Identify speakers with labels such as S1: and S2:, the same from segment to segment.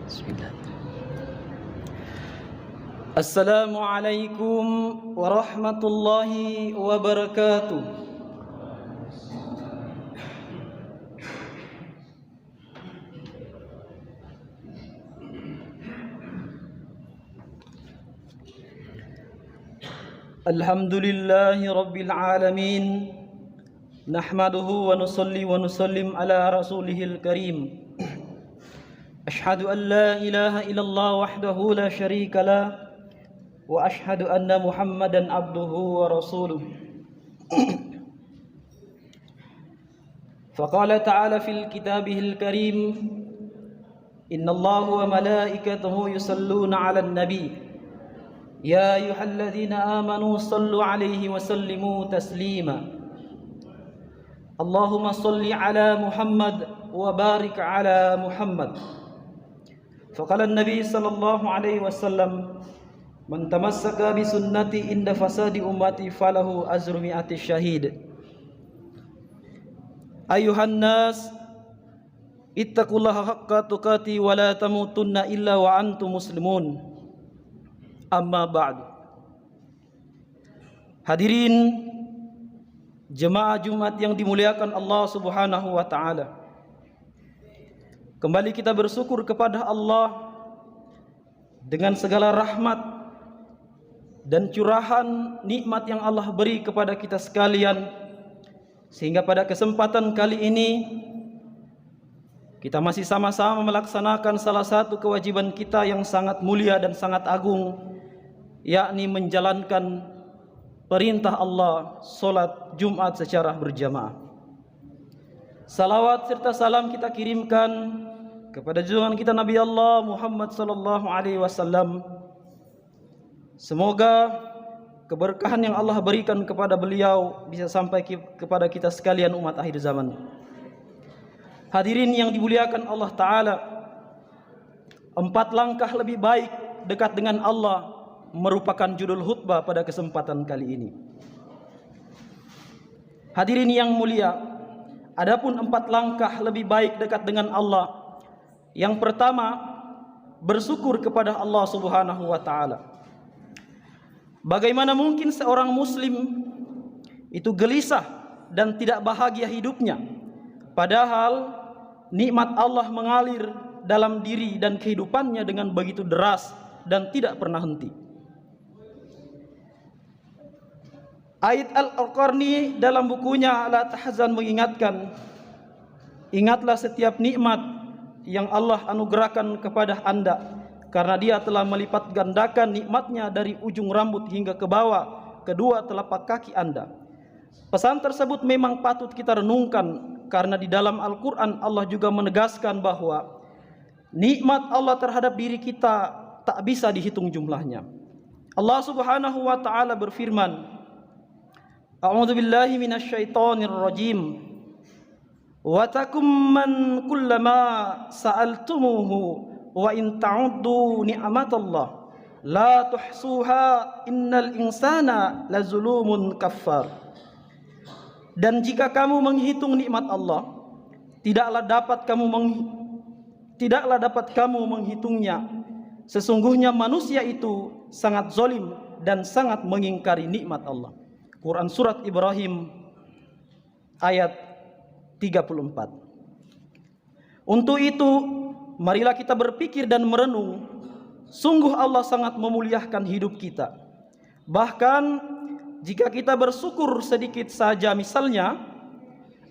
S1: Bismillah. Assalamualaikum warahmatullahi wabarakatuh. Alhamdulillahi rabbil alamin. Nahmaduhu wa nusalli wa nusallim ala rasulihil karim. Ashhadu an la ilaha illallah wahdahu la syarika lah wa ashhadu anna Muhammadan abduhu wa rasuluh. Faqala ta'ala fil kitabihil karim, innallaha wa malaikatahu yusalluna 'alan nabi ya ayyuhalladzina amanu sallu 'alaihi wa sallimu taslima. Allahumma salli 'ala Muhammad wa barik 'ala Muhammad. Faqala an-nabi sallallahu alaihi wasallam, man tamassaka bi sunnati inda fasadi ummati falahu azru mi'ati syahid. Ayuhan nas, ittaqullaha haqqa tuqati wa la tamutunna illa wa antum muslimun. Amma ba'du. Hadirin jemaah Jumat yang dimuliakan Allah Subhanahu wa taala. Kembali kita bersyukur kepada Allah dengan segala rahmat dan curahan nikmat yang Allah beri kepada kita sekalian, sehingga pada kesempatan kali ini kita masih sama-sama melaksanakan salah satu kewajiban kita yang sangat mulia dan sangat agung, yakni menjalankan perintah Allah, salat Jumat secara berjamaah. Salawat serta salam kita kirimkan kepada junjungan kita Nabi Allah Muhammad sallallahu alaihi wasallam. Semoga keberkahan yang Allah berikan kepada beliau bisa sampai kepada kita sekalian umat akhir zaman. Hadirin yang dimuliakan Allah taala, 4 langkah lebih baik dekat dengan Allah merupakan judul khutbah pada kesempatan kali ini. Hadirin yang mulia, adapun 4 langkah lebih baik dekat dengan Allah. Yang pertama, bersyukur kepada Allah Subhanahu wa taala. Bagaimana mungkin seorang muslim itu gelisah dan tidak bahagia hidupnya, padahal nikmat Allah mengalir dalam diri dan kehidupannya dengan begitu deras dan tidak pernah henti. Ayat Al-Qarni dalam bukunya La Tahzan mengingatkan, ingatlah setiap nikmat yang Allah anugerahkan kepada anda, karena dia telah melipat gandakan nikmatnya dari ujung rambut hingga ke bawah kedua telapak kaki anda. Pesan tersebut memang patut kita renungkan, karena di dalam Al-Quran Allah juga menegaskan bahwa nikmat Allah terhadap diri kita tak bisa dihitung jumlahnya. Allah Subhanahu wa ta'ala berfirman, A'udzu billahi minasyaitonir rajim. Wa takum man kullama sa'altumuhu wa in ta'uddu ni'matallah la tuhsuha innal insana lazulumun kaffar. Dan jika kamu menghitung nikmat Allah, tidaklah dapat kamu menghitungnya. Sesungguhnya manusia itu sangat zalim dan sangat mengingkari nikmat Allah. Quran surat Ibrahim ayat 34. Untuk itu, marilah kita berpikir dan merenung, sungguh Allah sangat memuliakan hidup kita. Bahkan jika kita bersyukur sedikit saja misalnya,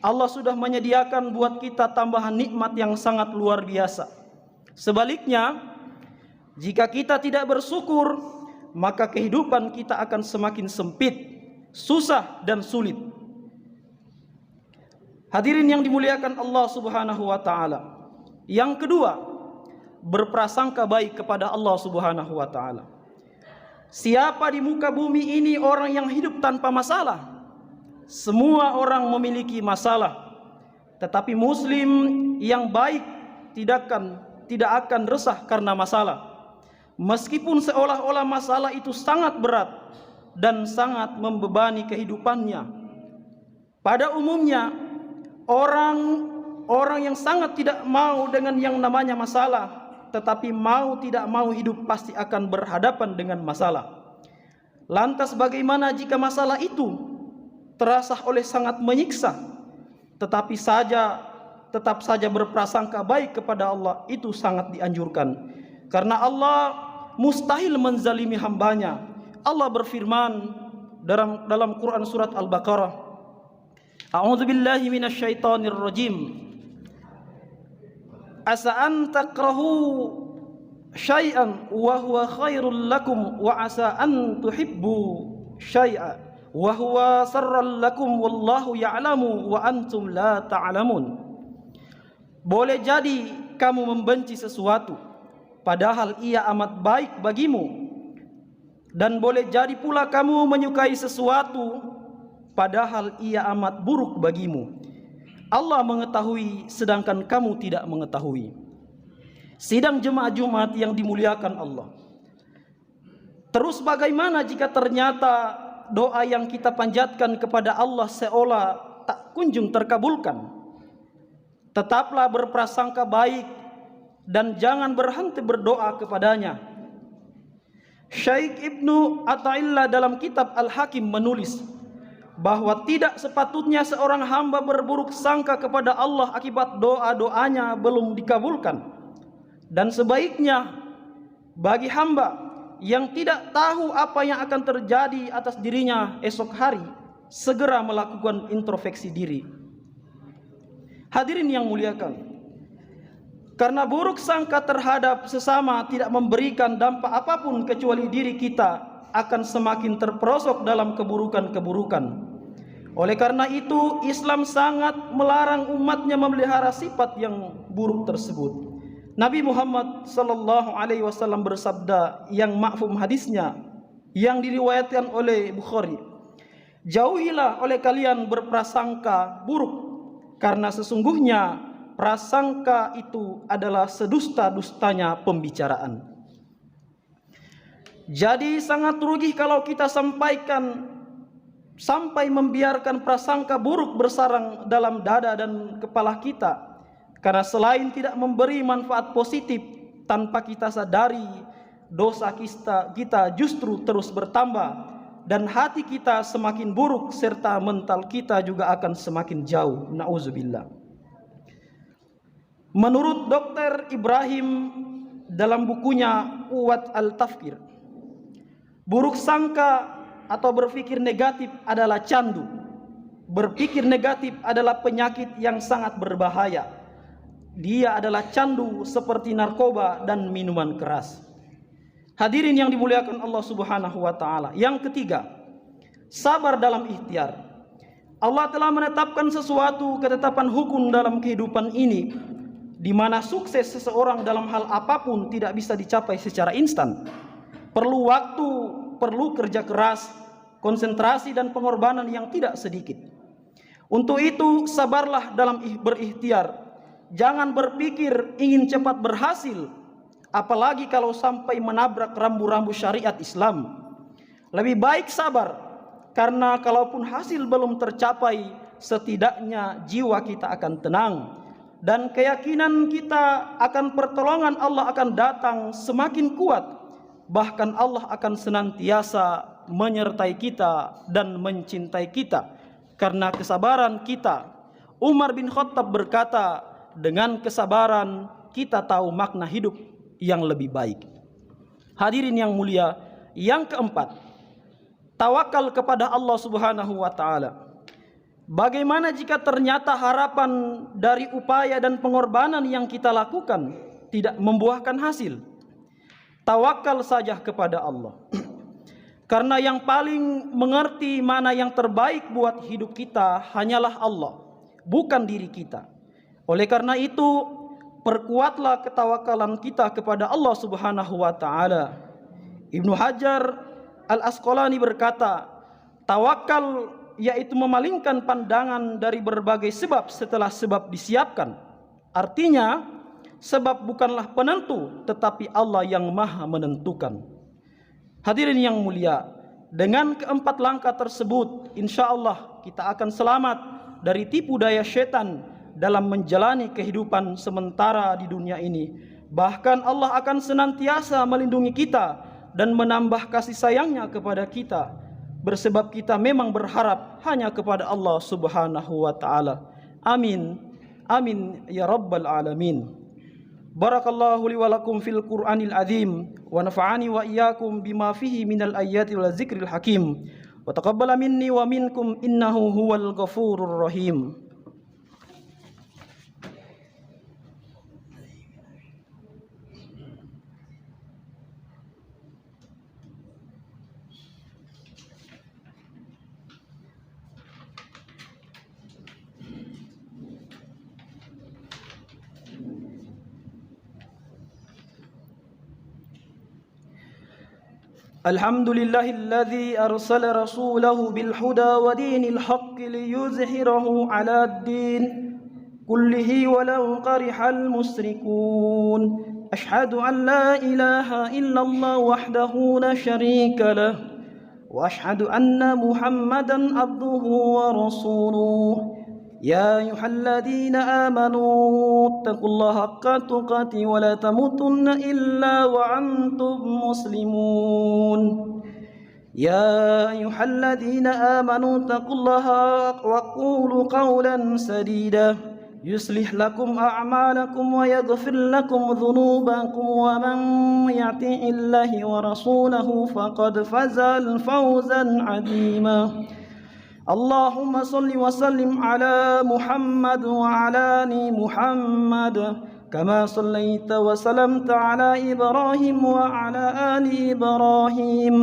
S1: Allah sudah menyediakan buat kita tambahan nikmat yang sangat luar biasa. Sebaliknya, jika kita tidak bersyukur, maka kehidupan kita akan semakin sempit, susah dan sulit. Hadirin yang dimuliakan Allah Subhanahu wa taala. Yang kedua, berprasangka baik kepada Allah Subhanahu wa taala. Siapa di muka bumi ini orang yang hidup tanpa masalah? Semua orang memiliki masalah. Tetapi muslim yang baik tidak akan resah karena masalah. Meskipun seolah-olah masalah itu sangat berat dan sangat membebani kehidupannya. Pada umumnya, orang yang sangat tidak mau dengan yang namanya masalah tetapi mau tidak mau hidup pasti akan berhadapan dengan masalah. Lantas bagaimana jika masalah itu terasa oleh sangat menyiksa, tetap saja berprasangka baik kepada Allah? Itu sangat dianjurkan, karena Allah mustahil menzalimi hambanya. Allah berfirman dalam Quran surat Al-Baqarah, A'udzubillahi minasyaitonir rajim. Asa an takrahu syai'an wa huwa khairul lakum wa asa an tuhibbu syai'a wa huwa sarral lakum wallahu ya'lamu wa antum la ta'lamun. Boleh jadi kamu membenci sesuatu padahal ia amat baik bagimu, dan boleh jadi pula kamu menyukai sesuatu padahal ia amat buruk bagimu. Allah mengetahui sedangkan kamu tidak mengetahui. Sidang jemaah Jumat yang dimuliakan Allah. Terus bagaimana jika ternyata doa yang kita panjatkan kepada Allah seolah tak kunjung terkabulkan? Tetaplah berprasangka baik dan jangan berhenti berdoa kepadanya. Syekh Ibnu Athaillah dalam kitab Al-Hakim menulis bahwa tidak sepatutnya seorang hamba berburuk sangka kepada Allah akibat doa-doanya belum dikabulkan, dan sebaiknya bagi hamba yang tidak tahu apa yang akan terjadi atas dirinya esok hari segera melakukan introspeksi diri. Hadirin yang muliakan, karena buruk sangka terhadap sesama tidak memberikan dampak apapun kecuali diri kita akan semakin terperosok dalam keburukan-keburukan. Oleh karena itu Islam sangat melarang umatnya memelihara sifat yang buruk tersebut. Nabi Muhammad sallallahu alaihi wasallam bersabda yang ma'fum hadisnya yang diriwayatkan oleh Bukhari, jauhilah oleh kalian berprasangka buruk, karena sesungguhnya prasangka itu adalah sedusta-dustanya pembicaraan. Jadi sangat rugi kalau kita sampai membiarkan prasangka buruk bersarang dalam dada dan kepala kita, karena selain tidak memberi manfaat positif, tanpa kita sadari dosa kita justru terus bertambah dan hati kita semakin buruk serta mental kita juga akan semakin jauh. Na'udzubillah. Menurut Dr. Ibrahim dalam bukunya Quwwat Al-Tafkir, buruk sangka atau berpikir negatif adalah candu. Berpikir negatif adalah penyakit yang sangat berbahaya. Dia adalah candu seperti narkoba dan minuman keras. Hadirin yang dimuliakan Allah Subhanahu wa taala. Yang ketiga, sabar dalam ikhtiar. Allah telah menetapkan sesuatu ketetapan hukum dalam kehidupan ini, di mana sukses seseorang dalam hal apapun tidak bisa dicapai secara instan. Perlu waktu, perlu kerja keras, konsentrasi dan pengorbanan yang tidak sedikit. Untuk itu sabarlah dalam berikhtiar. Jangan berpikir ingin cepat berhasil, apalagi kalau sampai menabrak rambu-rambu syariat Islam. Lebih baik sabar, karena kalaupun hasil belum tercapai, setidaknya jiwa kita akan tenang dan keyakinan kita akan pertolongan Allah akan datang semakin kuat. Bahkan Allah akan senantiasa menyertai kita dan mencintai kita karena kesabaran kita. Umar bin Khattab berkata, dengan kesabaran kita tahu makna hidup yang lebih baik. Hadirin yang mulia, yang keempat, tawakal kepada Allah Subhanahu wa taala. Bagaimana jika ternyata harapan dari upaya dan pengorbanan yang kita lakukan tidak membuahkan hasil? Tawakal saja kepada Allah. Karena yang paling mengerti mana yang terbaik buat hidup kita hanyalah Allah, bukan diri kita. Oleh karena itu, perkuatlah ketawakalan kita kepada Allah Subhanahu wa taala. Ibnu Hajar Al-Asqalani berkata, tawakal yaitu memalingkan pandangan dari berbagai sebab setelah sebab disiapkan. Artinya, sebab bukanlah penentu, tetapi Allah yang maha menentukan. Hadirin yang mulia, dengan keempat langkah tersebut, insya Allah kita akan selamat dari tipu daya syaitan dalam menjalani kehidupan sementara di dunia ini. Bahkan Allah akan senantiasa melindungi kita dan menambah kasih sayangnya kepada kita, bersebab kita memang berharap hanya kepada Allah Subhanahu wa ta'ala. Amin. Amin ya rabbal alamin. Barakallahu li wa lakum fil Qur'anil azim wa nafa'ani wa iyyakum bima fihi minal ayati wal zikril hakim wa taqabbala minni wa minkum innahu huwal ghafurur rahim. الحمد لله الذي أرسل رسوله بالهدى ودين الحق ليظهره على الدين كله ولو كره المشركون أشهد أن لا إله إلا الله وحده لا شريك له وأشهد أن محمدا عبده ورسوله يا أيها الذين آمنوا اتقوا الله حق تقاته ولا تموتن إلا وأنتم مسلمون يا أيها الذين آمنوا اتقوا الله وقولوا قولا سديدا يصلح لكم أعمالكم ويغفر لكم ذنوبكم ومن يطع الله ورسوله فقد فاز فوزا عظيما اللهم صل وسلم على محمد وعلى آل محمد كما صليت وسلمت على إبراهيم وعلى آل إبراهيم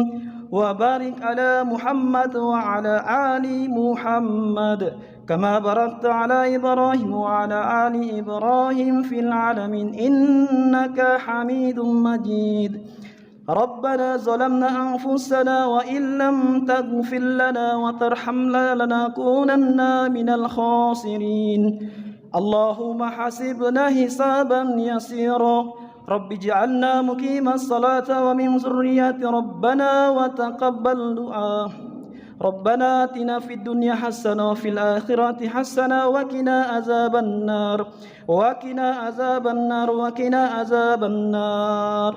S1: وبارك على محمد وعلى آل محمد كما باركت على إبراهيم وعلى آل إبراهيم في العالمين إنك حميد مجيد ربنا ظلمنا أنفسنا وإن لم تغفر لنا وترحمنا لنكونن من الخاسرين اللهم حسبنا حسابا يسيرا رب اجعلنا مقيم الصلاة ومن ذرية ربنا وتقبل دعاء ربنا آتنا في الدنيا حسنة وفي الآخرة حسنة وقنا عذاب النار وقنا عذاب النار وقنا عذاب النار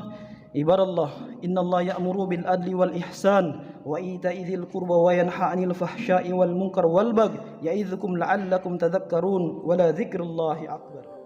S1: عباد الله إن الله يأمر بالعدل والإحسان وإيتاء ذي القربى وينهى عن الفحشاء والمنكر والبغي يعظكم لعلكم تذكرون ولذكر الله أكبر.